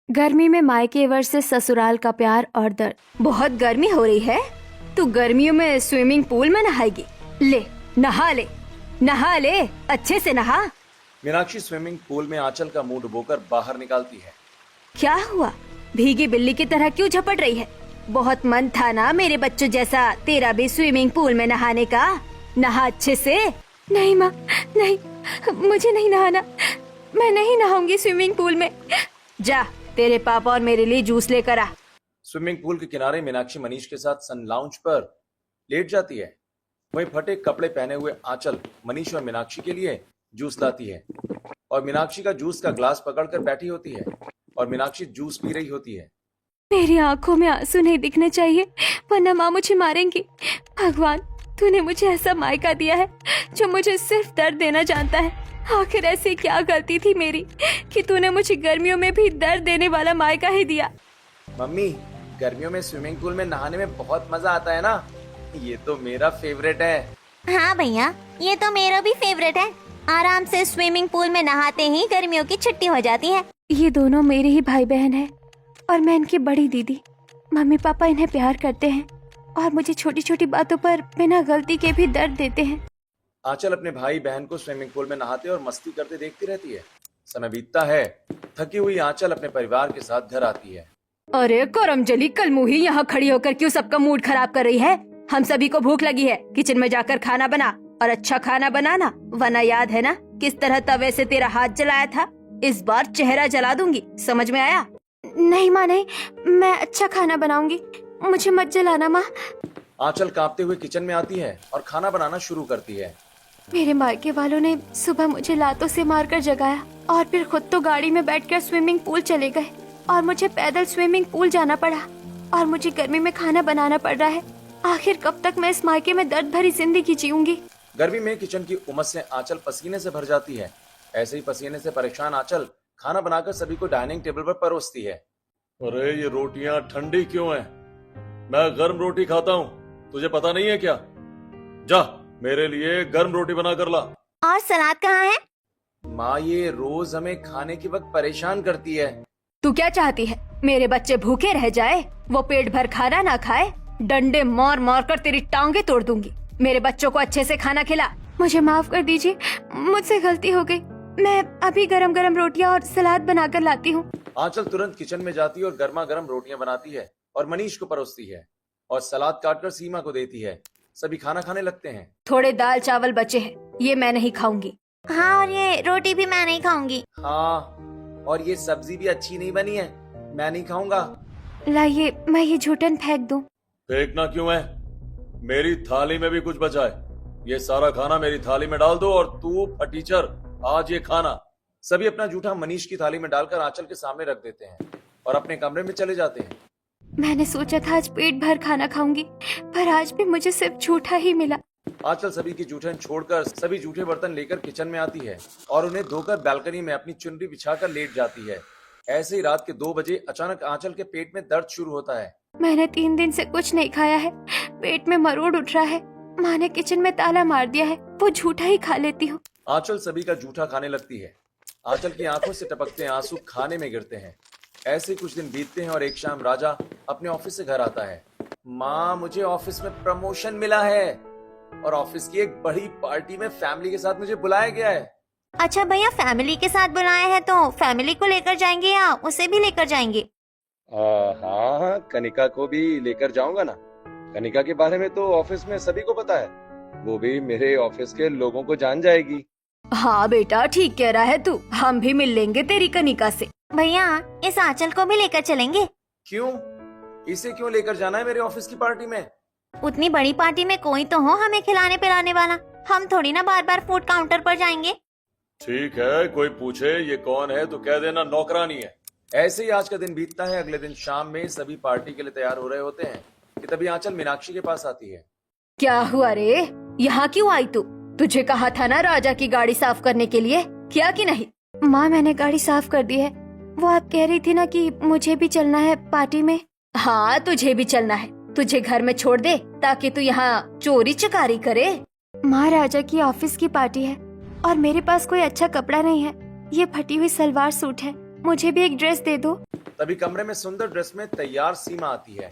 गर्मी में मायके वर्सेस ससुराल का प्यार और दर्द। बहुत गर्मी हो रही है, तू गर्मियों में स्विमिंग पूल में नहाएगी? ले नहा ले, नहा ले, अच्छे से नहा। मीनाक्षी स्विमिंग पूल में आंचल का मुंह डुबोकर बाहर निकालती है। क्या हुआ, भीगी बिल्ली की तरह क्यों झपट रही है? बहुत मन था ना मेरे बच्चों जैसा तेरा भी स्विमिंग पूल में नहाने का। नहा अच्छे से। नहीं माँ, नहीं, मुझे नहीं नहाना, मैं नहीं नहाऊंगी स्विमिंग पूल में। जा, तेरे पापा और मेरे लिए जूस लेकर आ। स्विमिंग पूल के किनारे मीनाक्षी मनीष के साथ सन लाउंज पर लेट जाती है। वहीं फटे कपड़े पहने हुए आंचल मनीष और मीनाक्षी के लिए जूस लाती है और मीनाक्षी का जूस का ग्लास पकड़कर बैठी होती है और मीनाक्षी जूस पी रही होती है। मेरी आंखों में आंसू नहीं दिखने चाहिए, वरना माँ मुझे मारेंगी। भगवान, तूने मुझे ऐसा मायका दिया है जो मुझे सिर्फ दर्द देना जानता है। आखिर ऐसी क्या गलती थी मेरी कि तूने मुझे गर्मियों में भी दर्द देने वाला मायका ही दिया। मम्मी, गर्मियों में स्विमिंग पूल में नहाने में बहुत मजा आता है ना, ये तो मेरा फेवरेट है। हाँ भैया, ये तो मेरा भी फेवरेट है। आराम से स्विमिंग पूल में नहाते ही गर्मियों की छुट्टी हो जाती है। ये दोनों मेरे ही भाई बहन हैं और मैं इनकी बड़ी दीदी। मम्मी पापा इन्हें प्यार करते हैं और मुझे छोटी छोटी बातों पर बिना गलती के भी दर्द देते हैं। आंचल अपने भाई बहन को स्विमिंग पूल में नहाते और मस्ती करते देखती रहती है। समय बीतता है। थकी हुई आंचल अपने परिवार के साथ घर आती है। अरे करमजली कलमुही, यहाँ खड़ी होकर क्यों सबका मूड खराब कर रही है? हम सभी को भूख लगी है, किचन में जाकर खाना बना और अच्छा खाना बनाना, वरना याद है ना किस तरह तवे से तेरा हाथ जलाया था? इस बार चेहरा जला दूंगी, समझ में आया? नहीं माँ नहीं, मैं अच्छा खाना बनाऊंगी, मुझे मत जलाना माँ। आंचल कांपते हुए किचन में आती है और खाना बनाना शुरू करती है। मेरे मायके वालों ने सुबह मुझे लातों से मारकर जगाया और फिर खुद तो गाड़ी में बैठकर स्विमिंग पूल चले गए और मुझे पैदल स्विमिंग पूल जाना पड़ा और मुझे गर्मी में खाना बनाना पड़ रहा है। आखिर कब तक मैं इस मायके में दर्द भरी जिंदगी जीऊंगी? गर्मी में किचन की उमस से आंचल पसीने से भर जाती है। ऐसे ही पसीने से परेशान आंचल खाना बनाकर सभी को डाइनिंग टेबल पर परोसती है। अरे ये रोटियां ठंडी क्यों हैं? मैं गर्म रोटी खाता हूँ, तुझे पता नहीं है क्या? जा, मेरे लिए गर्म रोटी बना कर ला। और सलाद कहाँ है? माँ, ये रोज हमें खाने के वक्त परेशान करती है। तू क्या चाहती है, मेरे बच्चे भूखे रह जाए, वो पेट भर खाना ना खाए? डंडे मार मार कर तेरी टांगे तोड़ दूंगी। मेरे बच्चों को अच्छे से खाना खिला। मुझे माफ कर दीजिए, मुझसे गलती हो गई। मैं अभी गरम गरम रोटियां और सलाद बनाकर लाती हूँ। आंचल तुरंत किचन में जाती है और गर्मा गर्म रोटियां बनाती है और मनीष को परोसती है और सलाद काटकर सीमा को देती है। सभी खाना खाने लगते हैं। थोड़े दाल चावल बचे हैं, ये मैं नहीं खाऊंगी। हाँ, और ये रोटी भी मैं नहीं खाऊंगी। हाँ, और ये सब्जी भी अच्छी नहीं बनी है, मैं नहीं खाऊंगा। लाइए, मैं ये झूठन फेंक दूं। फेंकना क्यों है? मेरी थाली में भी कुछ बचा है। ये सारा खाना मेरी थाली में डाल दो और तू फटीचर, आज ये खाना। सभी अपना जूठा मनीष की थाली में डालकर आंचल के सामने रख देते हैं और अपने कमरे में चले जाते हैं। मैंने सोचा था आज पेट भर खाना खाऊंगी, पर आज भी मुझे सिर्फ झूठा ही मिला। आंचल सभी की जूठन छोड़कर सभी जूठे बर्तन लेकर किचन में आती है और उन्हें धोकर बालकनी में अपनी चुनरी बिछाकर लेट जाती है। ऐसे ही रात के 2 बजे अचानक आंचल के पेट में दर्द शुरू होता है। मैंने 3 दिन से कुछ नहीं खाया है, पेट में मरोड़ उठ रहा है। माँ ने किचन में ताला मार दिया है, वो झूठा ही खा लेती हूँ। आंचल सभी का जूठा खाने लगती है। आंचल की आंखों से टपकते आंसू खाने में गिरते हैं। ऐसे कुछ दिन बीतते हैं और एक शाम राजा अपने ऑफिस से घर आता है। माँ, मुझे ऑफिस में प्रमोशन मिला है और ऑफिस की एक बड़ी पार्टी में फैमिली के साथ मुझे बुलाया गया है। अच्छा भैया, फैमिली के साथ बुलाए हैं तो फैमिली को लेकर जाएंगे या उसे भी लेकर जाएंगे? हाँ, कनिका को भी लेकर जाऊंगा ना। कनिका के बारे में तो ऑफिस में सभी को पता है, वो भी मेरे ऑफिस के लोगों को जान जाएगी। हाँ बेटा, ठीक कह रहा है तू, हम भी मिल लेंगे तेरी कनिका से। भैया, इस आंचल को भी लेकर चलेंगे। क्यों? इसे क्यों लेकर जाना है मेरे ऑफिस की पार्टी में? उतनी बड़ी पार्टी में कोई तो हो हमें खिलाने पिलाने वाला। हम थोड़ी ना बार बार फूड काउंटर पर जाएंगे। ठीक है, कोई पूछे ये कौन है तो कह देना नौकरानी है। ऐसे ही आज का दिन बीतता है। अगले दिन शाम में सभी पार्टी के लिए तैयार हो रहे होते हैं कि तभी आंचल मीनाक्षी के पास आती है। क्या हुआ रे, यहाँ क्यों आई तू? तुझे कहा था ना राजा की गाड़ी साफ करने के लिए, किया कि नहीं? माँ, मैंने गाड़ी साफ कर दी है। वो आप कह रही थी ना कि मुझे भी चलना है पार्टी में। हाँ, तुझे भी चलना है। तुझे घर में छोड़ दे ताकि तू यहाँ चोरी चकारी करे। माँ, राजा की ऑफिस की पार्टी है और मेरे पास कोई अच्छा कपड़ा नहीं है। ये फटी हुई सलवार सूट है, मुझे भी एक ड्रेस दे दो। तभी कमरे में सुंदर ड्रेस में तैयार सीमा आती है।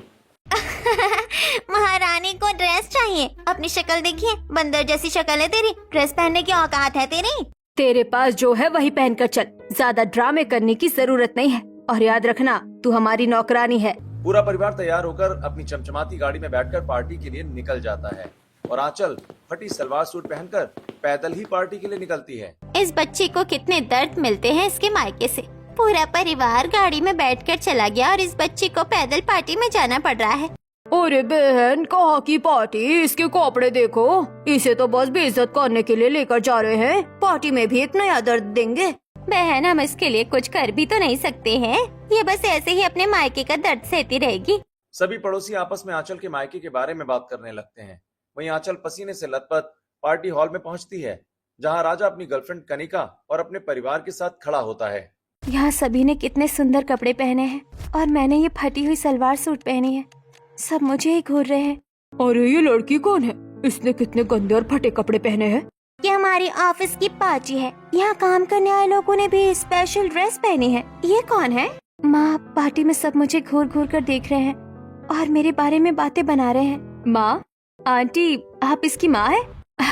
महारानी को ड्रेस चाहिए। अपनी शक्ल देखिए, बंदर जैसी शक्ल है तेरी। ड्रेस पहनने की औकात है तेरी? तेरे पास जो है वही पहनकर चल, ज्यादा ड्रामे करने की जरूरत नहीं है। और याद रखना, तू हमारी नौकरानी है। पूरा परिवार तैयार होकर अपनी चमचमाती गाड़ी में बैठकर पार्टी के लिए निकल जाता है और आंचल फटी सलवार सूट पहनकर पैदल ही पार्टी के लिए निकलती है। इस बच्ची को कितने दर्द मिलते हैं इसके मायके से। पूरा परिवार गाड़ी में बैठकर चला गया और इस बच्ची को पैदल पार्टी में जाना पड़ रहा है। अरे बहन, कहाँ की पार्टी? इसके कपड़े देखो, इसे तो बस बेइज्जत करने के लिए लेकर जा रहे हैं। पार्टी में भी एक नया दर्द देंगे। बहन, हम इसके लिए कुछ कर भी तो नहीं सकते हैं। ये बस ऐसे ही अपने मायके का दर्द सहती रहेगी। सभी पड़ोसी आपस में आंचल के मायके के बारे में बात करने लगते हैं। वहीं आंचल पसीने से लथपथ पार्टी हॉल में पहुंचती है, जहां राजा अपनी गर्लफ्रेंड कनिका और अपने परिवार के साथ खड़ा होता है। यहाँ सभी ने कितने सुंदर कपड़े पहने हैं और मैंने ये फटी हुई सलवार सूट पहनी है। सब मुझे ही घूर रहे हैं। अरे ये लड़की कौन है? इसने कितने गंदे और फटे कपड़े पहने हैं। ये हमारी ऑफिस की पार्टी है। यहाँ काम करने आए लोगों ने भी स्पेशल ड्रेस पहनी है। ये कौन है? माँ, पार्टी में सब मुझे घूर घूर कर देख रहे हैं और मेरे बारे में बातें बना रहे हैं। माँ, आंटी, आप इसकी माँ है?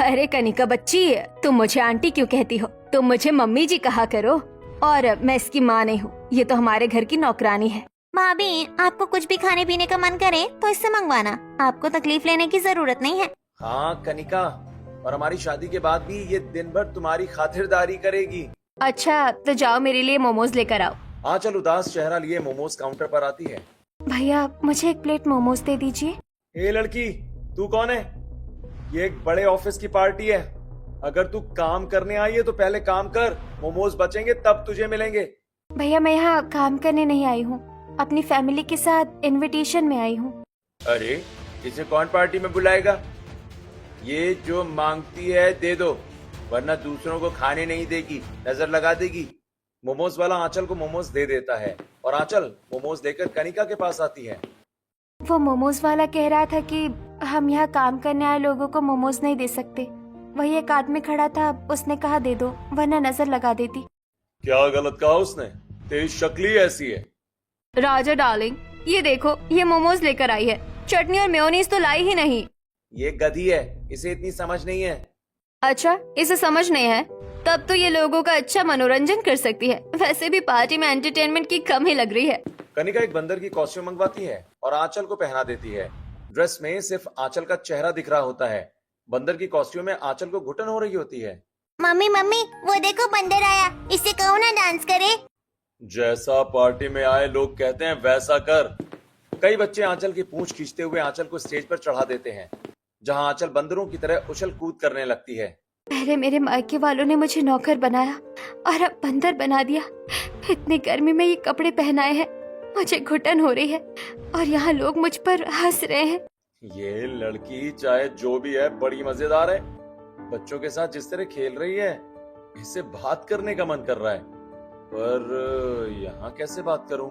अरे कनिका बच्ची, तुम मुझे आंटी क्यों कहती हो? तुम मुझे मम्मी जी कहा करो। और मैं इसकी माँ नहीं हूँ, ये तो हमारे घर की नौकरानी है। भाभी, आपको कुछ भी खाने पीने का मन करे तो इससे मंगवाना। आपको तकलीफ लेने की जरूरत नहीं है। हाँ कनिका, और हमारी शादी के बाद भी ये दिन भर तुम्हारी खातिरदारी करेगी। अच्छा, तो जाओ मेरे लिए मोमोज लेकर आओ। आंचल उदास चेहरा लिए मोमोज काउंटर पर आती है। भैया, मुझे एक प्लेट मोमोज दे दीजिए। ए लड़की, तू कौन है? ये एक बड़े ऑफिस की पार्टी है। अगर तू काम करने आई है तो पहले काम कर, मोमोज बचेंगे तब तुझे मिलेंगे। भैया, मैं यहाँ काम करने नहीं आई हूँ, अपनी फैमिली के साथ इनविटेशन में आई हूँ। अरे, इसे कौन पार्टी में बुलाएगा? ये जो मांगती है दे दो, वरना दूसरों को खाने नहीं देगी, नजर लगा देगी। मोमोज वाला आंचल को मोमोज दे देता है और आंचल मोमोज देकर कनिका के पास आती है। वो मोमोज वाला कह रहा था कि हम यहाँ काम करने आए लोगों को मोमोज नहीं दे सकते। वही एक आदमी खड़ा था, उसने कहा दे दो, वरना नजर लगा देती। क्या गलत कहा उसने? तेरी शक्ल ही ऐसी है। राजा डार्लिंग, ये देखो, ये मोमोज लेकर आई है। चटनी और मेयोनीज तो लाई ही नहीं। ये गधी है, इसे इतनी समझ नहीं है। अच्छा, इसे समझ नहीं है? तब तो ये लोगों का अच्छा मनोरंजन कर सकती है। वैसे भी पार्टी में एंटरटेनमेंट की कमी लग रही है। कनिका एक बंदर की कॉस्ट्यूम मंगवाती है और आंचल को पहना देती है। ड्रेस में सिर्फ आंचल का चेहरा दिख रहा होता है। बंदर की कॉस्ट्यूम में आंचल को घुटन हो रही होती है। मम्मी मम्मी, वो देखो बंदर आया, इससे कहो ना डांस करे। जैसा पार्टी में आए लोग कहते हैं वैसा कर। कई बच्चे आंचल की पूंछ खींचते हुए आंचल को स्टेज पर चढ़ा देते हैं, जहां आंचल बंदरों की तरह उछल कूद करने लगती है। पहले मेरे मायके वालों ने मुझे नौकर बनाया और अब बंदर बना दिया। इतनी गर्मी में ये कपड़े पहनाए हैं, मुझे घुटन हो रही है और यहाँ लोग मुझ पर हंस रहे हैं। ये लड़की चाहे जो भी है बड़ी मजेदार है। बच्चों के साथ जिस तरह खेल रही है, इससे बात करने का मन कर रहा है, पर यहाँ कैसे बात करूं?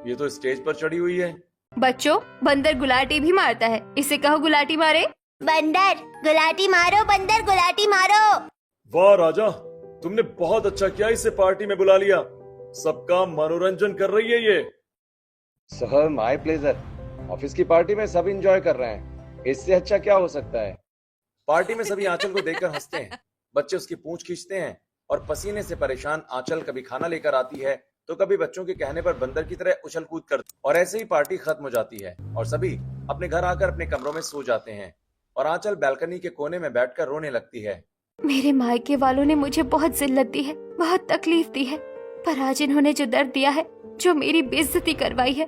ये तो स्टेज पर चढ़ी हुई है। बच्चों, बंदर गुलाटी भी मारता है, इसे कहो गुलाटी मारे। बंदर गुलाटी मारो, बंदर गुलाटी मारो। वाह राजा, तुमने बहुत अच्छा किया इसे पार्टी में बुला लिया। सबका मनोरंजन कर रही है ये। Sir, my pleasure. ऑफिस की पार्टी में सब एंजॉय कर रहे हैं, इससे अच्छा क्या हो सकता है? पार्टी में सभी आंचल को देखकर हंसते हैं। बच्चे उसकी पूंछ खींचते हैं और पसीने से परेशान आंचल कभी खाना लेकर आती है तो कभी बच्चों के कहने पर बंदर की तरह उछल कूद करती, और ऐसे ही पार्टी खत्म हो जाती है और सभी अपने घर आकर अपने कमरों में सो जाते हैं और आंचल बालकनी के कोने में बैठकर रोने लगती है। मेरे मायके वालों ने मुझे बहुत जिल्लत दी है, बहुत तकलीफ दी है, पर आज इन्होंने जो दर्द दिया है, जो मेरी बेइज्जती करवाई है,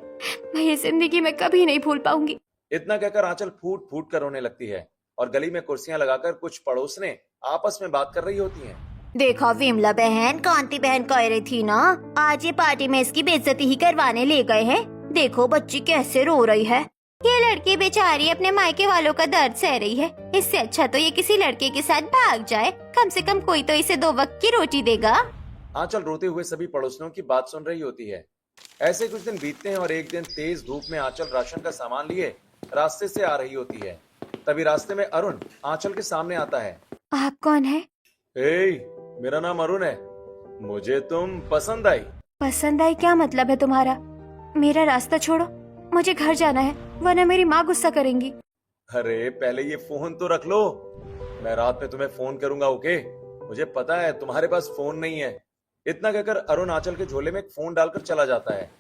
मैं ये जिंदगी में कभी नहीं भूल पाऊंगी। इतना कहकर आंचल फूट फूट कर रोने लगती है और गली में कुर्सियां लगाकर कुछ पड़ोसने आपस में बात कर रही होती हैं। देखो विमला बहन, कांति बहन कह रही थी ना, आज ये पार्टी में इसकी बेइज्जती ही करवाने ले गए हैं। देखो बच्ची कैसे रो रही है। ये लड़की बेचारी अपने मायके वालों का दर्द सह रही है। इससे अच्छा तो ये किसी लड़के के साथ भाग जाए, कम से कम कोई तो इसे 2 वक्त की रोटी देगा। आंचल रोते हुए सभी पड़ोसियों की बात सुन रही होती है। ऐसे कुछ दिन बीतते हैं और एक दिन तेज धूप में आंचल राशन का सामान लिए रास्ते से आ रही होती है। तभी रास्ते में अरुण आंचल के सामने आता है। आप कौन है? मेरा नाम अरुण है, मुझे तुम पसंद आई। पसंद आई क्या मतलब है तुम्हारा? मेरा रास्ता छोड़ो, मुझे घर जाना है, वरना मेरी माँ गुस्सा करेंगी। अरे पहले ये फोन तो रख लो, मैं रात में तुम्हें फोन करूंगा, ओके? मुझे पता है तुम्हारे पास फोन नहीं है। इतना कहकर अरुण आंचल के झोले में एक फोन डालकर चला जाता है।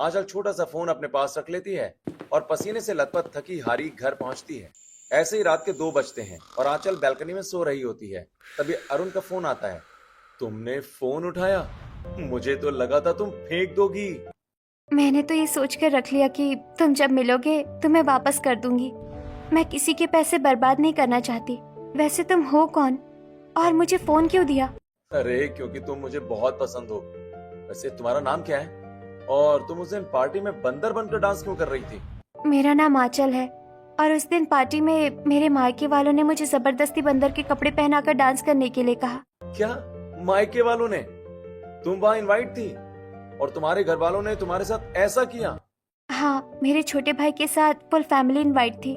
आंचल छोटा सा फोन अपने पास रख लेती है और पसीने से लथपथ थकी हारी घर पहुंचती है। ऐसे ही रात के 2 बजते हैं और आंचल बैल्कनी में सो रही होती है। तभी अरुण का फोन आता है। तुमने फोन उठाया? मुझे तो लगा था तुम फेंक दोगी। मैंने तो ये सोच कर रख लिया कि तुम जब मिलोगे तो मैं वापस कर दूंगी। मैं किसी के पैसे बर्बाद नहीं करना चाहती। वैसे तुम हो कौन और मुझे फोन क्यों दिया? अरे क्योंकि तुम मुझे बहुत पसंद हो। वैसे तुम्हारा नाम क्या है? और तुम उस दिन पार्टी में बंदर बनकर डांस क्यों कर रही थी? मेरा नाम आंचल है और उस दिन पार्टी में मेरे मायके वालों ने मुझे जबरदस्ती बंदर के कपड़े पहनाकर डांस करने के लिए कहा। क्या मायके वालों ने? तुम वहाँ इनवाइट थी और तुम्हारे घर वालों ने तुम्हारे साथ ऐसा किया? हाँ, मेरे छोटे भाई के साथ फुल फैमिली इनवाइट थी।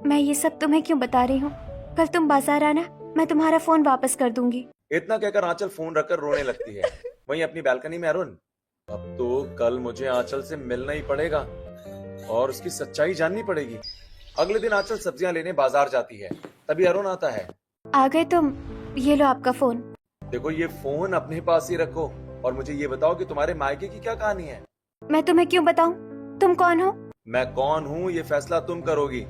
मैं ये सब तुम्हें क्यों बता रही हूँ? कल तुम बाजार आना, मैं तुम्हारा फोन वापस कर दूंगी। इतना कहकर आंचल फोन रखकर रोने लगती है। वहीं अपनी बैल्कनी में अरुण, अब तो कल मुझे आंचल से मिलना ही पड़ेगा और उसकी सच्चाई जाननी पड़ेगी। अगले दिन आंचल सब्जियां लेने बाजार जाती है। तभी अरुण आता है। आ गए तुम, ये लो आपका फोन। देखो ये फोन अपने पास ही रखो और मुझे ये बताओ कि तुम्हारे मायके की क्या कहानी है? मैं तुम्हें क्यों बताऊं? तुम कौन हो? मैं कौन हूँ ये फैसला तुम करोगी।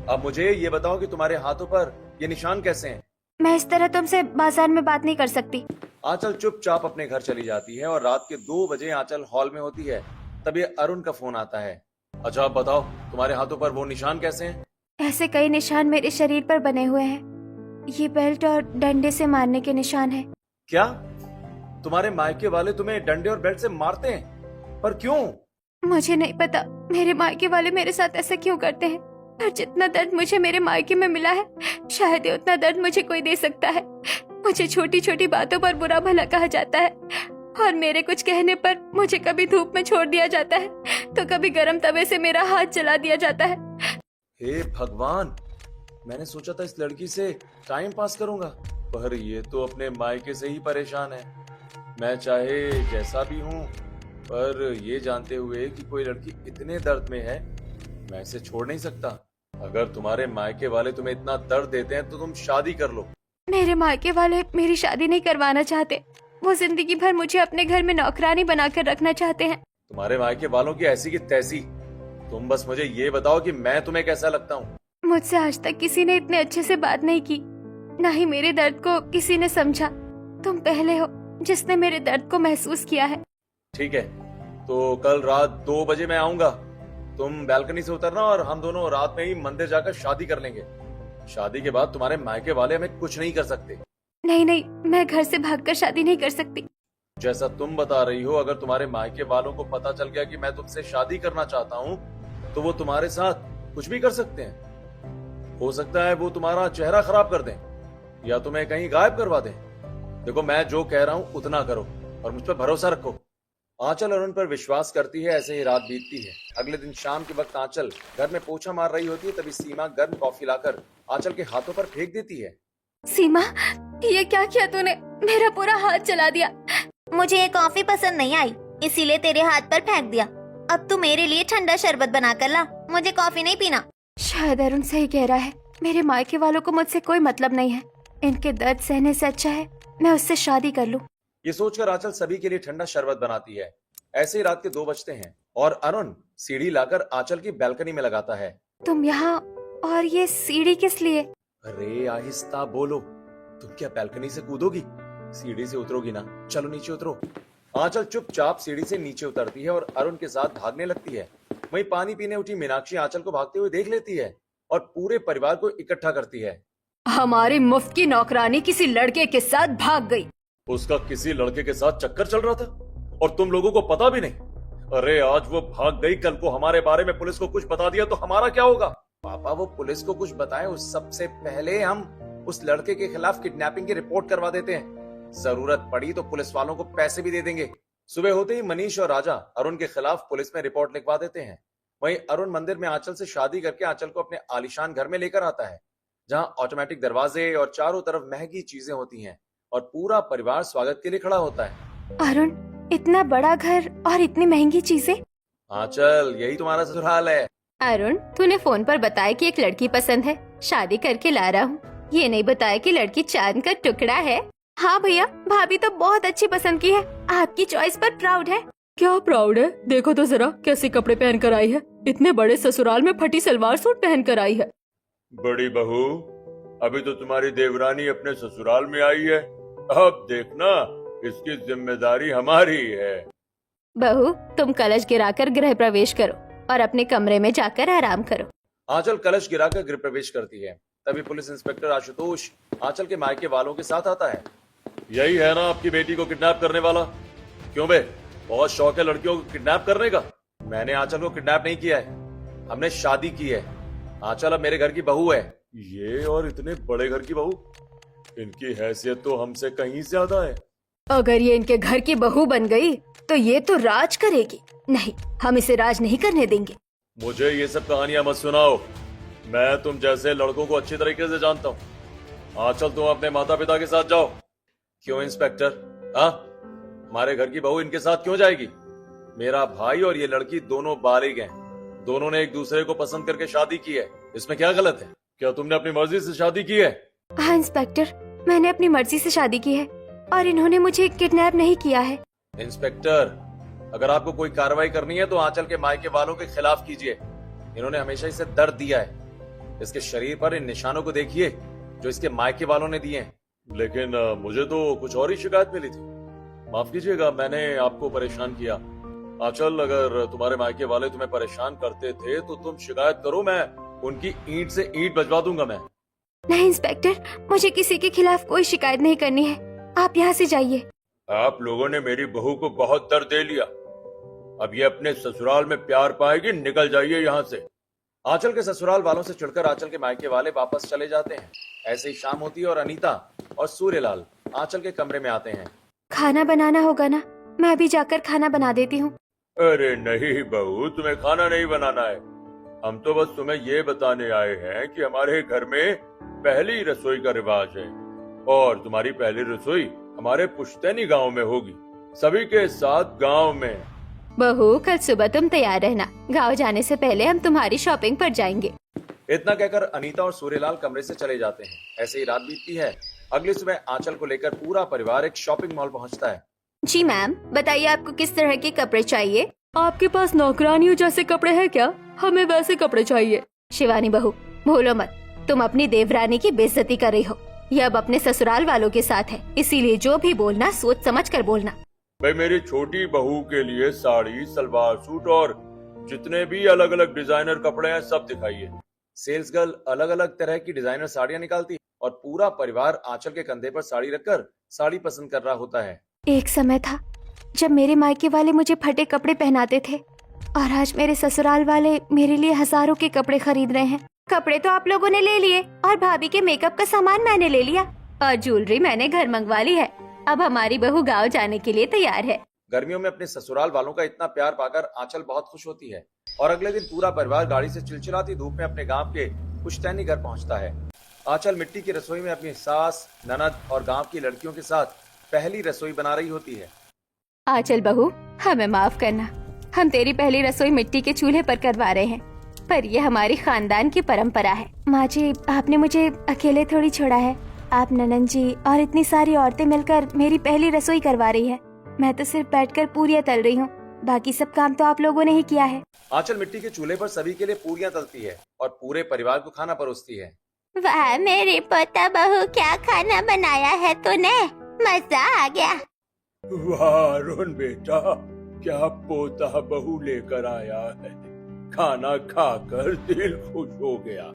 अब मुझे ये बताओ कि तुम्हारे हाथों पर ये निशान कैसे हैं? मैं इस तरह तुमसे बाजार में बात नहीं कर सकती। आंचल चुपचाप अपने घर चली जाती है और रात के 2 बजे आंचल हॉल में होती है। तभी अरुण का फोन आता है। अच्छा अब बताओ तुम्हारे हाथों पर वो निशान कैसे हैं? ऐसे कई निशान मेरे शरीर पर बने हुए हैं। ये बेल्ट और डंडे से मारने के निशान हैं। क्या तुम्हारे मायके वाले तुम्हें डंडे और बेल्ट से मारते हैं? पर क्यों? मुझे नहीं पता मेरे मायके वाले मेरे साथ ऐसा क्यों करते हैं, पर जितना दर्द मुझे मेरे मायके में मिला है शायद ही उतना दर्द मुझे कोई दे सकता है। मुझे छोटी छोटी बातों पर बुरा भला कहा जाता है और मेरे कुछ कहने पर मुझे कभी धूप में छोड़ दिया जाता है तो कभी गर्म तवे से मेरा हाथ जला दिया जाता है। हे भगवान, मैंने सोचा था इस लड़की से टाइम पास करूंगा, पर ये तो अपने मायके से ही परेशान है। मैं चाहे जैसा भी हूँ, पर ये जानते हुए कि कोई लड़की इतने दर्द में है, मैं इसे छोड़ नहीं सकता। अगर तुम्हारे मायके वाले तुम्हें इतना दर्द देते हैं तो तुम शादी कर लो। मेरे मायके वाले मेरी शादी नहीं करवाना चाहते। वो जिंदगी भर मुझे अपने घर में नौकरानी बनाकर रखना चाहते हैं। तुम्हारे मायके वालों की ऐसी की तैसी। तुम बस मुझे ये बताओ कि मैं तुम्हें कैसा लगता हूँ? मुझसे आज तक किसी ने इतने अच्छे से बात नहीं की, न ही मेरे दर्द को किसी ने समझा। तुम पहले हो जिसने मेरे दर्द को महसूस किया है। ठीक है, तो कल रात 2 बजे मैं आऊंगा। तुम बैल्कनी से उतरना और हम दोनों रात में ही मंदिर जाकर शादी कर लेंगे। शादी के बाद तुम्हारे मायके वाले हमें कुछ नहीं कर सकते। नहीं नहीं, मैं घर से भागकर शादी नहीं कर सकती। जैसा तुम बता रही हो, अगर तुम्हारे मायके वालों को पता चल गया कि मैं तुमसे शादी करना चाहता हूँ तो वो तुम्हारे साथ कुछ भी कर सकते हैं। हो सकता है वो तुम्हारा चेहरा खराब कर दें या तुम्हें कहीं गायब करवा दें। देखो मैं जो कह रहा हूँ उतना करो और मुझ पर भरोसा रखो। आंचल अरुण पर विश्वास करती है। ऐसे ही रात बीतती है। अगले दिन शाम के वक्त आंचल घर में पोछा मार रही होती है। तभी सीमा गर्म कॉफी लाकर आंचल के हाथों पर फेंक देती है। सीमा, ये क्या किया तूने? मेरा पूरा हाथ जला दिया। मुझे ये कॉफी पसंद नहीं आई, इसीलिए तेरे हाथ पर फेंक दिया। अब तू मेरे लिए ठंडा शरबत बना कर ला, मुझे कॉफी नहीं पीना। शायद अरुण सही कह रहा है। मेरे मायके वालों को मुझसे कोई मतलब नहीं है। इनके दर्द सहने से अच्छा है मैं उससे शादी कर लूं। ये सोचकर आंचल सभी के लिए ठंडा शरबत बनाती है। ऐसे ही रात के 2 बजते हैं और अरुण सीढ़ी लाकर आंचल की बैल्कनी में लगाता है। तुम यहाँ, और ये सीढ़ी किस लिए? अरे आहिस्ता बोलो, तुम क्या बैल्कनी से कूदोगी? सीढ़ी से उतरोगी ना, चलो नीचे उतरो। आंचल चुपचाप सीढ़ी से नीचे उतरती है और अरुण के साथ भागने लगती है। वहीं पानी पीने उठी मीनाक्षी आंचल को भागते हुए देख लेती है और पूरे परिवार को इकट्ठा करती है। हमारी मुफ्त की नौकरानी किसी लड़के के साथ भाग गई। उसका किसी लड़के के साथ चक्कर चल रहा था और तुम लोगों को पता भी नहीं। अरे आज वो भाग गई, कल को हमारे बारे में पुलिस को कुछ बता दिया तो हमारा क्या होगा? पापा वो पुलिस को कुछ बताए उस सबसे पहले हम उस लड़के के खिलाफ किडनैपिंग की रिपोर्ट करवा देते हैं। जरूरत पड़ी तो पुलिस वालों को पैसे भी दे देंगे। सुबह होते ही मनीष और राजा अरुण के खिलाफ पुलिस में रिपोर्ट लिखवा देते हैं। वहीं अरुण मंदिर में आंचल से शादी करके आंचल को अपने आलीशान घर में लेकर आता है, जहां ऑटोमेटिक दरवाजे और चारों तरफ महंगी चीजें होती हैं और पूरा परिवार स्वागत के लिए खड़ा होता है। अरुण, इतना बड़ा घर और इतनी महंगी चीजें? आंचल, यही तुम्हारा ससुराल है। अरुण, तूने फोन पर बताया कि एक लड़की पसंद है, शादी करके ला रहा हूँ। ये नहीं बताया कि लड़की चांद का टुकड़ा है। हाँ भैया, भाभी तो बहुत अच्छी पसंद की है, आपकी चॉइस पर प्राउड है। क्या प्राउड है? देखो तो जरा कैसे कपड़े पहन कर आई है। इतने बड़े ससुराल में फटी सलवार सूट पहन कर आई है। बड़ी बहू, अभी तो तुम्हारी देवरानी अपने ससुराल में आई है, अब देखना इसकी जिम्मेदारी हमारी है। बहू, तुम कलश गिराकर गृह प्रवेश करो और अपने कमरे में जाकर आराम करो। आंचल कलश गिराकर गृह प्रवेश करती है। तभी पुलिस इंस्पेक्टर आशुतोष आंचल के मायके वालों के साथ आता है। यही है ना आपकी बेटी को किडनैप करने वाला? क्यों बे, बहुत शौक है लड़कियों को किडनैप करने का? मैंने आंचल को किडनैप नहीं किया है, हमने शादी की है। आंचल अब मेरे घर की बहू है। ये और इतने बड़े घर की बहू, इनकी हैसियत तो हमसे कहीं ज्यादा है। अगर ये इनके घर की बहू बन गई तो ये तो राज करेगी। नहीं, हम इसे राज नहीं करने देंगे। मुझे ये सब कहानियां मत सुनाओ, मैं तुम जैसे लड़कों को अच्छी तरीके से जानता हूँ। आंचल, तुम अपने माता पिता के साथ जाओ। क्यों इंस्पेक्टर? हाँ, हमारे घर की बहू इनके साथ क्यों जाएगी? मेरा भाई और ये लड़की दोनों बालिग हैं, दोनों ने एक दूसरे को पसंद करके शादी की है, इसमें क्या गलत है? क्या तुमने अपनी मर्जी से शादी की है? हाँ इंस्पेक्टर, मैंने अपनी मर्जी से शादी की है और इन्होंने मुझे किडनैप नहीं किया है। इंस्पेक्टर, अगर आपको कोई कार्रवाई करनी है तो आंचल के मायके वालों के खिलाफ कीजिए। इन्होंने हमेशा इसे दर्द दिया है। इसके शरीर पर इन निशानों को देखिए जो इसके मायके वालों ने दिए हैं। लेकिन मुझे तो कुछ और ही शिकायत मिली थी। माफ कीजिएगा, मैंने आपको परेशान किया। आंचल, अगर तुम्हारे मायके वाले तुम्हें परेशान करते थे तो तुम शिकायत करो, मैं उनकी ईंट से ईंट बजवा दूंगा। मैं नहीं इंस्पेक्टर, मुझे किसी के खिलाफ कोई शिकायत नहीं करनी है, आप यहाँ से जाइए। आप लोगों ने मेरी बहू को बहुत दर्द दे लिया, अब ये अपने ससुराल में प्यार पाएगी, निकल जाइए यहाँ से। आंचल के ससुराल वालों से चिढ़कर आंचल के मायके वाले वापस चले जाते हैं। ऐसे ही शाम होती है और अनीता और सूर्यलाल आंचल के कमरे में आते हैं। खाना बनाना होगा ना, मैं अभी जाकर खाना बना देती हूँ। अरे नहीं बहू, तुम्हें खाना नहीं बनाना है, हम तो बस तुम्हें ये बताने आए हैं कि हमारे घर में पहली रसोई का रिवाज है और तुम्हारी पहली रसोई हमारे पुश्तैनी गांव में होगी, सभी के साथ गांव में। बहू, कल सुबह तुम तैयार रहना, गांव जाने से पहले हम तुम्हारी शॉपिंग पर जाएंगे। इतना कहकर अनीता और सूर्यलाल कमरे से चले जाते हैं। ऐसे ही रात बीतती है। अगली सुबह आंचल को लेकर पूरा परिवार एक शॉपिंग मॉल पहुंचता है। जी मैम, बताइए आपको किस तरह के कपड़े चाहिए? आपके पास नौकरानियों जैसे कपड़े हैं क्या? हमें वैसे कपड़े चाहिए। शिवानी बहू, भूलो मत, तुम अपनी देवरानी की बेइज्जती कर रही हो। ये अब अपने ससुराल वालों के साथ है, इसीलिए जो भी बोलना सोच समझ कर बोलना। भाई, मेरी छोटी बहू के लिए साड़ी, सलवार सूट और जितने भी अलग अलग डिजाइनर कपड़े हैं सब दिखाइए। सेल्स गर्ल अलग अलग तरह की डिजाइनर साड़ियाँ निकालती और पूरा परिवार आंचल के कंधे पर साड़ी रखकर साड़ी पसंद कर रहा होता है। एक समय था जब मेरे मायके वाले मुझे फटे कपड़े पहनाते थे और आज मेरे ससुराल वाले मेरे लिए हजारों के कपड़े खरीद रहे हैं। कपड़े तो आप लोगों ने ले लिए और भाभी के मेकअप का सामान मैंने ले लिया और ज्वेलरी मैंने घर मंगवा ली है। अब हमारी बहू गांव जाने के लिए तैयार है। गर्मियों में अपने ससुराल वालों का इतना प्यार पाकर आंचल बहुत खुश होती है और अगले दिन पूरा परिवार गाड़ी से चिलचिलाती धूप में अपने गांव के पुश्तैनी घर पहुंचता है। आंचल मिट्टी की रसोई में अपनी सास, ननद और गांव की लड़कियों के साथ पहली रसोई बना रही होती है। आंचल बहू, हमें माफ करना, हम तेरी पहली रसोई मिट्टी के चूल्हे पर करवा रहे हैं, पर ये हमारी खानदान की परंपरा है। माँ जी, आपने मुझे अकेले थोड़ी छोड़ा है, आप ननन जी और इतनी सारी औरतें मिलकर मेरी पहली रसोई करवा रही है। मैं तो सिर्फ बैठकर पूरियां तल रही हूँ, बाकी सब काम तो आप लोगों ने ही किया है। आंचल मिट्टी के चूल्हे पर सभी के लिए पूरियां तलती है और पूरे परिवार को खाना परोसती है। वाह मेरे पोता बहू, क्या खाना बनाया है तूने, मजा आ गया। वाह अरुण बेटा, क्या पोता बहू लेकर आया है, खाना खाकर दिल खुश हो गया।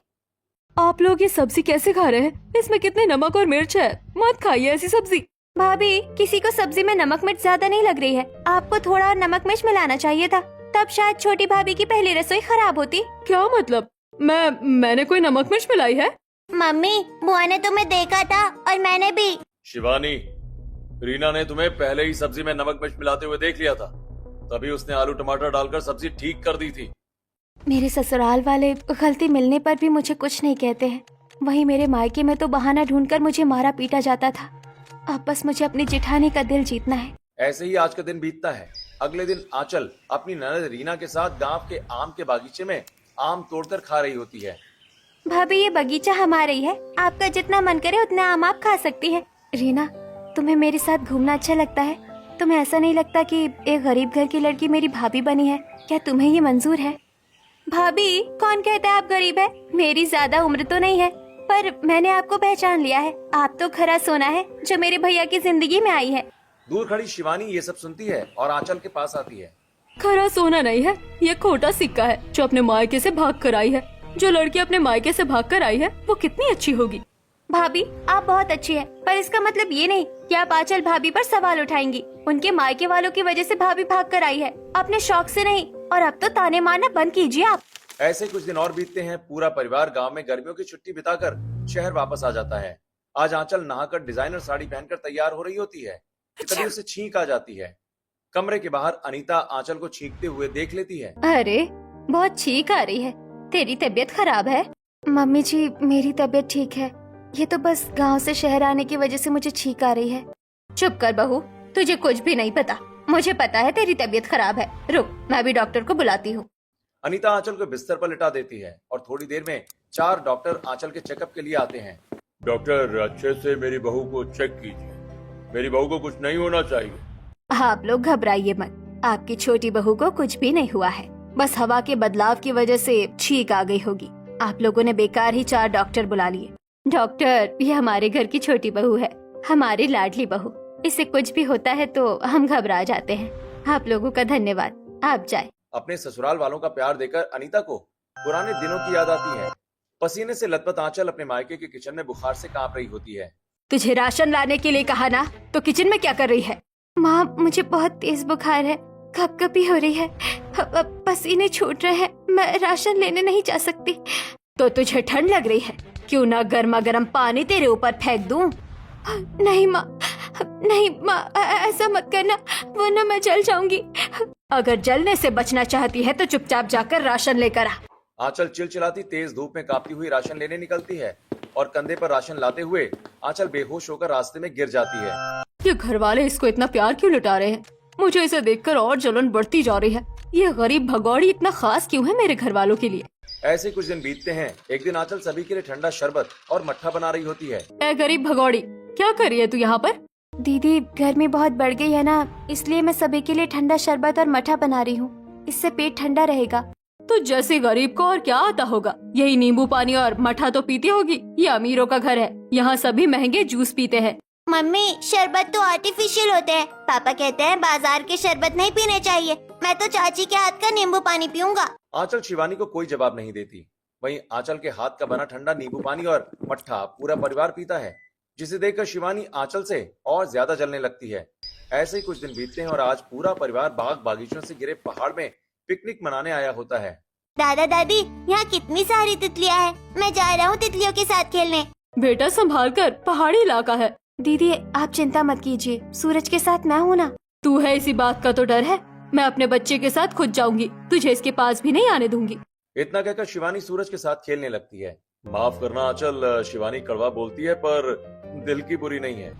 आप लोग ये सब्जी कैसे खा रहे हैं? इसमें कितने नमक और मिर्च है, मत खाइए ऐसी सब्जी। भाभी, किसी को सब्जी में नमक मिर्च ज्यादा नहीं लग रही है, आपको थोड़ा और नमक मिर्च मिलाना चाहिए था, तब शायद छोटी भाभी की पहली रसोई खराब होती। क्या मतलब? मैंने कोई नमक मिर्च मिलाई है? मम्मी, बुआ ने तुम्हें देखा था और मैंने भी। शिवानी, रीना ने तुम्हें पहले ही सब्जी में नमक मिर्च मिलाते हुए देख लिया था, तभी उसने आलू टमाटर डालकर सब्जी ठीक कर दी थी। मेरे ससुराल वाले गलती मिलने पर भी मुझे कुछ नहीं कहते हैं, वहीं मेरे मायके में तो बहाना ढूंढकर मुझे मारा पीटा जाता था। अब बस मुझे अपनी जेठानी का दिल जीतना है। ऐसे ही आज का दिन बीतता है। अगले दिन आंचल अपनी ननद रीना के साथ गांव के आम के बागीचे में आम तोड़कर खा रही होती है। भाभी ये बगीचा हमारा ही है, आपका जितना मन करे उतने आम आप खा सकती है। रीना, तुम्हें मेरे साथ घूमना अच्छा लगता है? तुम्हें ऐसा नहीं लगता कि एक गरीब घर की लड़की मेरी भाभी बनी है? क्या तुम्हें ये मंजूर है? भाभी, कौन कहता है आप गरीब है? मेरी ज्यादा उम्र तो नहीं है, पर मैंने आपको पहचान लिया है। आप तो खरा सोना है जो मेरे भैया की जिंदगी में आई है। दूर खड़ी शिवानी ये सब सुनती है और आंचल के पास आती है। खरा सोना नहीं है, ये खोटा सिक्का है जो अपने मायके से भाग कर आई है। जो लड़की अपने मायके से भाग कर आई है वो कितनी अच्छी होगी। भाभी, आप बहुत अच्छी है, पर इसका मतलब ये नहीं कि आप आंचल भाभी पर सवाल उठाएंगी। उनके मायके वालों की वजह से भाभी भाग कर आई है, अपने शौक से नहीं। और अब तो ताने मारना बंद कीजिए आप। ऐसे कुछ दिन और बीतते हैं। पूरा परिवार गांव में गर्मियों की छुट्टी बिताकर शहर वापस आ जाता है। आज आंचल नहाकर डिजाइनर साड़ी पहनकर तैयार हो रही होती है कि तभी उसे छींक आ जाती है। कमरे के बाहर अनीता आंचल को छींकते हुए देख लेती है। अरे, बहुत छींक आ रही है। तेरी तबीयत खराब है? मम्मी जी, मेरी तबीयत ठीक है। ये तो बस गांव से शहर आने की वजह से मुझे छींक आ रही है। चुप कर बहू, तुझे कुछ भी नहीं पता। मुझे पता है तेरी तबीयत खराब है। रुक, मैं भी डॉक्टर को बुलाती हूँ। अनीता आंचल को बिस्तर पर लिटा देती है और थोड़ी देर में 4 डॉक्टर आंचल के चेकअप के लिए आते हैं। डॉक्टर, अच्छे से मेरी बहू को चेक कीजिए। मेरी बहू को कुछ नहीं होना चाहिए। आप लोग घबराइए मत, आपकी छोटी बहू को कुछ भी नहीं हुआ है। बस हवा के बदलाव की वजह से छींक आ गई होगी। आप लोगों ने बेकार ही 4 डॉक्टर बुला लिए। डॉक्टर, ये हमारे घर की छोटी बहू है, हमारी लाडली बहू। इससे कुछ भी होता है तो हम घबरा जाते हैं। आप लोगों का धन्यवाद, आप जाए। अपने ससुराल वालों का प्यार देकर अनीता को पुराने दिनों की याद आती है। पसीने से लथपथ आंचल अपने मायके के किचन में बुखार से कांप रही होती है। तुझे राशन लाने के लिए कहा ना, तो किचन में क्या कर रही है? माँ, मुझे बहुत तेज बुखार है, कपकपी हो रही है, पसीने छूट रहे हैं, मैं राशन लेने नहीं जा सकती। तो तुझे ठंड लग रही है? क्यों ना गर्मा गर्म पानी तेरे ऊपर फेंक दूं? नहीं माँ, नहीं माँ, ऐसा मत करना, वरना मैं जल जाऊंगी। अगर जलने से बचना चाहती है तो चुपचाप जाकर राशन लेकर आ। आंचल चिलचिलाती तेज धूप में कांपती हुई राशन लेने निकलती है और कंधे पर राशन लाते हुए आंचल बेहोश होकर रास्ते में गिर जाती है। ये घर वाले इसको इतना प्यार क्यों लुटा रहे हैं? मुझे इसे देखकर और जलन बढ़ती जा रही है। ये गरीब भगौड़ी इतना खास क्यों है मेरे घर वालों के लिए? ऐसे कुछ दिन बीतते हैं। एक दिन आंचल सभी के लिए ठंडा शरबत और मट्ठा बना रही होती है। ऐ गरीब भगौड़ी, क्या कर रही है तू यहाँ पर? दीदी, गर्मी बहुत बढ़ गई है ना, इसलिए मैं सभी के लिए ठंडा शरबत और मट्ठा बना रही हूँ। इससे पेट ठंडा रहेगा। तो जैसे गरीब को और क्या आता होगा? यही नींबू पानी और मट्ठा तो पीती होगी। ये अमीरों का घर है, यहाँ सभी महंगे जूस पीते हैं। मम्मी, शरबत तो आर्टिफिशियल होते हैं। पापा कहते हैं बाजार के शरबत नहीं पीने चाहिए। मैं तो चाची के हाथ का नींबू पानी पीऊंगा। आंचल शिवानी को कोई जवाब नहीं देती। वहीं आंचल के हाथ का बना ठंडा नींबू पानी और मट्ठा पूरा परिवार पीता है, जिसे देखकर शिवानी आंचल से और ज्यादा जलने लगती है। ऐसे ही कुछ दिन बीतते हैं और आज पूरा परिवार बाग बागीचों से घिरे पहाड़ में पिकनिक मनाने आया होता है। दादा दादी, यहाँ कितनी सारी तितलियाँ हैं। मैं जा रहा हूँ तितलियों के साथ खेलने। बेटा संभाल कर, पहाड़ी इलाका है। दीदी, आप चिंता मत कीजिए, सूरज के साथ मैं हूँ ना। तू है, इसी बात का तो डर है। मैं अपने बच्चे के साथ खुद जाऊंगी, तुझे इसके पास भी नहीं आने दूंगी। इतना कहकर शिवानी सूरज के साथ खेलने लगती है। माफ करना आंचल, शिवानी कड़वा बोलती है पर दिल की बुरी नहीं है।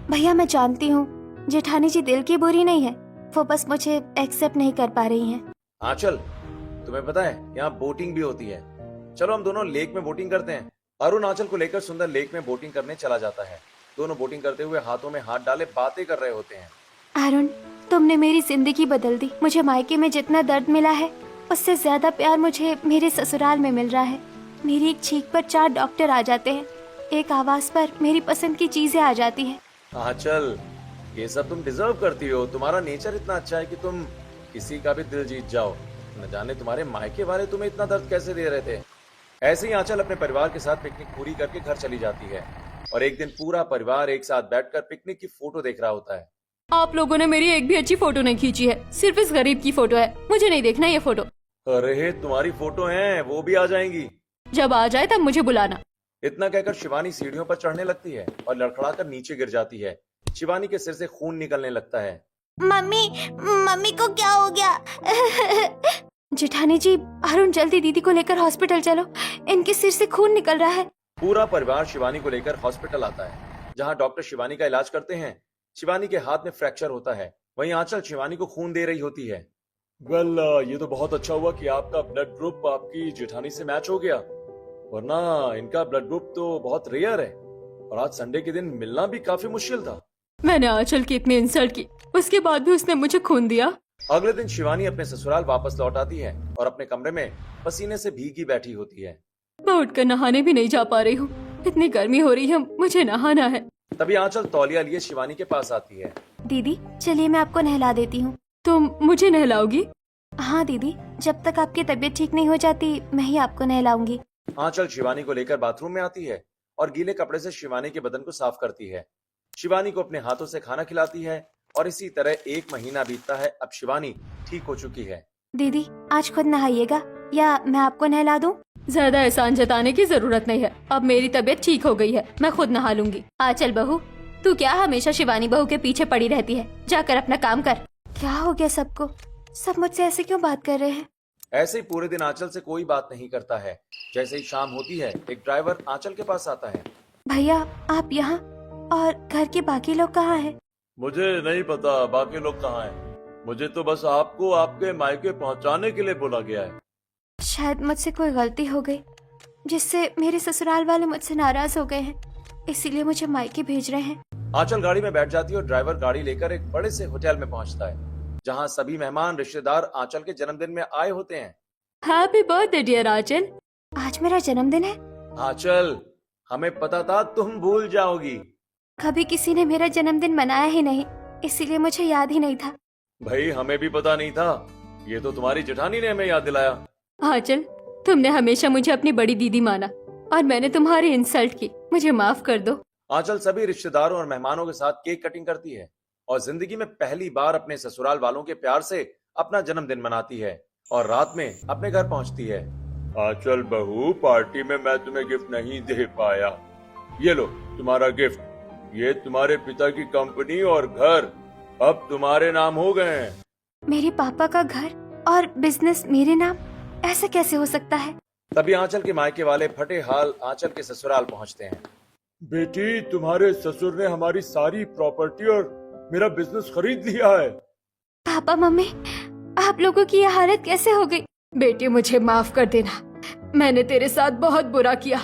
भैया, मैं जानती हूँ जेठानी जी दिल की बुरी नहीं है, वो बस मुझे एक्सेप्ट नहीं कर पा रही हैं। आंचल, तुम्हें पता है यहाँ बोटिंग भी होती है। चलो हम दोनों लेक में बोटिंग करते हैं। अरुण आंचल को लेकर सुंदर लेक में बोटिंग करने चला जाता है। दोनों बोटिंग करते हुए हाथों में हाथ डाले बातें कर रहे होते हैं। अरुण, तुमने मेरी जिंदगी बदल दी। मुझे मायके में जितना दर्द मिला है उससे ज्यादा प्यार मुझे मेरे ससुराल में मिल रहा है। मेरी एक छींक पर 4 डॉक्टर आ जाते हैं, एक आवाज पर मेरी पसंद की चीजें आ जाती हैं। आंचल, ये सब तुम डिजर्व करती हो। तुम्हारा नेचर इतना अच्छा है कि तुम किसी का भी दिल जीत जाओ। न जाने तुम्हारे मायके वाले तुम्हें इतना दर्द कैसे दे रहे थे। ऐसे ही आंचल अपने परिवार के साथ पिकनिक पूरी करके घर चली जाती है और एक दिन पूरा परिवार एक साथ बैठकर पिकनिक की फोटो देख रहा होता है। आप लोगों ने मेरी एक भी अच्छी फोटो नहीं खींची है, सिर्फ इस गरीब की फोटो है। मुझे नहीं देखना ये फोटो। अरे तुम्हारी फोटो है, वो भी आ जाएंगी। जब आ जाए तब मुझे बुलाना। इतना कहकर शिवानी सीढ़ियों पर चढ़ने लगती है और लड़खड़ाकर नीचे गिर जाती है। शिवानी के सिर से खून निकलने लगता है। मम्मी, मम्मी को क्या हो गया? जेठानी जी, अरुण जल्दी दीदी को लेकर हॉस्पिटल चलो, इनके सिर से खून निकल रहा है। पूरा परिवार शिवानी को लेकर हॉस्पिटल आता है, जहां डॉक्टर शिवानी का इलाज करते हैं। शिवानी के हाथ में फ्रैक्चर होता है वहीं आंचल शिवानी को खून दे रही होती है। वेल, ये तो बहुत अच्छा हुआ कि आपका ब्लड ग्रुप आपकी जेठानी से मैच हो गया, वरना इनका ब्लड ग्रुप तो बहुत रेयर है और आज संडे के दिन मिलना भी काफी मुश्किल था। मैंने आंचल की इतनी इंसल्ट की, उसके बाद भी उसने मुझे खून दिया। अगले दिन शिवानी अपने ससुराल वापस लौट आती है और अपने कमरे में पसीने से भीगी बैठी होती है। मैं उठकर नहाने भी नहीं जा पा रही हूँ, इतनी गर्मी हो रही है, मुझे नहाना है। तभी आंचल तौलिया लिए शिवानी के पास आती है। दीदी चलिए मैं आपको नहला देती हूँ। तुम मुझे नहलाओगी? हाँ दीदी, जब तक आपकी तबीयत ठीक नहीं हो जाती मैं ही आपको नहलाऊंगी। आंचल शिवानी को लेकर बाथरूम में आती है और गीले कपड़े से शिवानी के बदन को साफ करती है। शिवानी को अपने हाथों से खाना खिलाती है और इसी तरह 1 महीना बीतता है। अब शिवानी ठीक हो चुकी है। दीदी आज खुद नहाइएगा या मैं आपको नहला दूं? ज्यादा एहसान जताने की जरूरत नहीं है, अब मेरी तबीयत ठीक हो गई है, मैं खुद नहा लूंगी। आंचल बहू, तू क्या हमेशा शिवानी बहू के पीछे पड़ी रहती है? जाकर अपना काम कर। क्या हो गया सबको? सब मुझसे ऐसे क्यों बात कर रहे हैं? ऐसे ही पूरे दिन आंचल से कोई बात नहीं करता है। जैसे ही शाम होती है, एक ड्राइवर आंचल के पास आता है। भैया आप यहाँ, और घर के बाकी लोग कहाँ हैं? मुझे नहीं पता बाकी लोग कहाँ हैं। मुझे तो बस आपको आपके मायके पहुंचाने के लिए बोला गया है। शायद मुझसे कोई गलती हो गई जिससे मेरे ससुराल वाले मुझसे नाराज हो गए हैं, इसीलिए मुझे मायके भेज रहे हैं। आंचल गाड़ी में बैठ जाती है और ड्राइवर गाड़ी लेकर एक बड़े से होटल में पहुंचता है, जहां सभी मेहमान रिश्तेदार आंचल के जन्मदिन में आए होते हैं। हैप्पी बर्थडे डियर आंचल। आज मेरा जन्मदिन है। आंचल, हमें पता था तुम भूल जाओगी। कभी किसी ने मेरा जन्मदिन मनाया ही नहीं, इसीलिए मुझे याद ही नहीं था। भाई हमें भी पता नहीं था, ये तो तुम्हारी जेठानी ने हमें याद दिलाया। आंचल, तुमने हमेशा मुझे अपनी बड़ी दीदी माना और मैंने तुम्हारी इंसल्ट की, मुझे माफ कर दो। आंचल सभी रिश्तेदारों और मेहमानों के साथ केक कटिंग करती है और जिंदगी में पहली बार अपने ससुराल वालों के प्यार से अपना जन्मदिन मनाती है और रात में अपने घर पहुंचती है। आंचल बहू, पार्टी में मैं तुम्हें गिफ्ट नहीं दे पाया। ये लो तुम्हारा गिफ्ट। ये तुम्हारे पिता की कंपनी और घर अब तुम्हारे नाम हो गए हैं। मेरे पापा का घर और बिजनेस मेरे नाम? ऐसा कैसे हो सकता है? तभी आंचल के मायके वाले फटे हाल आंचल के ससुराल पहुंचते हैं। बेटी, तुम्हारे ससुर ने हमारी सारी प्रॉपर्टी और मेरा बिजनेस खरीद लिया है। पापा मम्मी, आप लोगों की यह हालत कैसे हो गई? बेटी मुझे माफ कर देना, मैंने तेरे साथ बहुत बुरा किया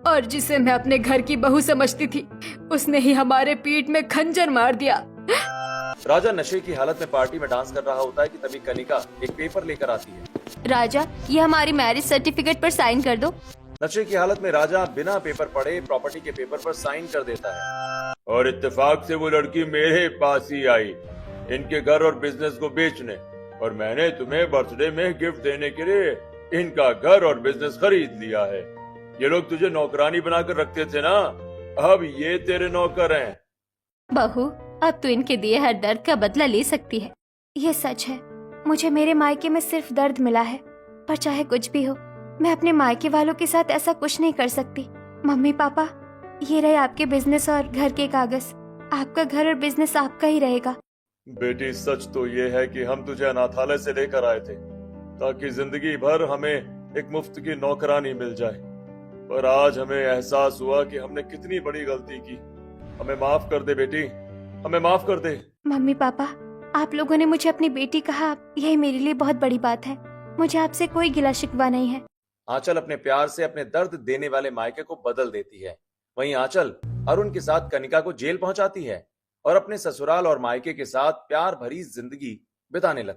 और जिसे मैं अपने घर की बहू समझती थी उसने ही हमारे पीठ में खंजर मार दिया। राजा नशे की हालत में पार्टी में डांस कर रहा होता है कि तभी कनिका एक पेपर लेकर आती है। राजा, ये हमारी मैरिज सर्टिफिकेट पर साइन कर दो। नशे की हालत में राजा बिना पेपर पढ़े प्रॉपर्टी के पेपर पर साइन कर देता है। और इत्तेफाक से वो लड़की मेरे पास ही आई इनके घर और बिजनेस को बेचने, और मैंने तुम्हें बर्थडे में गिफ्ट देने के लिए इनका घर और बिजनेस खरीद लिया है। ये लोग तुझे नौकरानी बनाकर रखते थे ना, अब ये तेरे नौकर हैं। बहू, अब तो इनके दिए हर दर्द का बदला ले सकती है। ये सच है, मुझे मेरे मायके में सिर्फ दर्द मिला है, पर चाहे कुछ भी हो मैं अपने मायके वालों के साथ ऐसा कुछ नहीं कर सकती। मम्मी पापा, ये रहे आपके बिजनेस और घर के कागज। आपका घर और बिजनेस आपका ही रहेगा। बेटी, सच तो ये है कि हम तुझे अनाथालय से लेकर आए थे ताकि जिंदगी भर हमें एक मुफ्त की नौकरानी मिल जाए, पर आज हमें एहसास हुआ कि हमने कितनी बड़ी गलती की। हमें माफ कर दे बेटी, हमें माफ कर दे। मम्मी पापा, आप लोगों ने मुझे अपनी बेटी कहा, यही मेरे लिए बहुत बड़ी बात है। मुझे आपसे कोई गिला शिकवा नहीं है। आंचल अपने प्यार से अपने दर्द देने वाले मायके को बदल देती है। वहीं आंचल अरुण के साथ कनिका को जेल पहुंचाती है और अपने ससुराल और मायके के साथ प्यार भरी जिंदगी बिताने लगती है।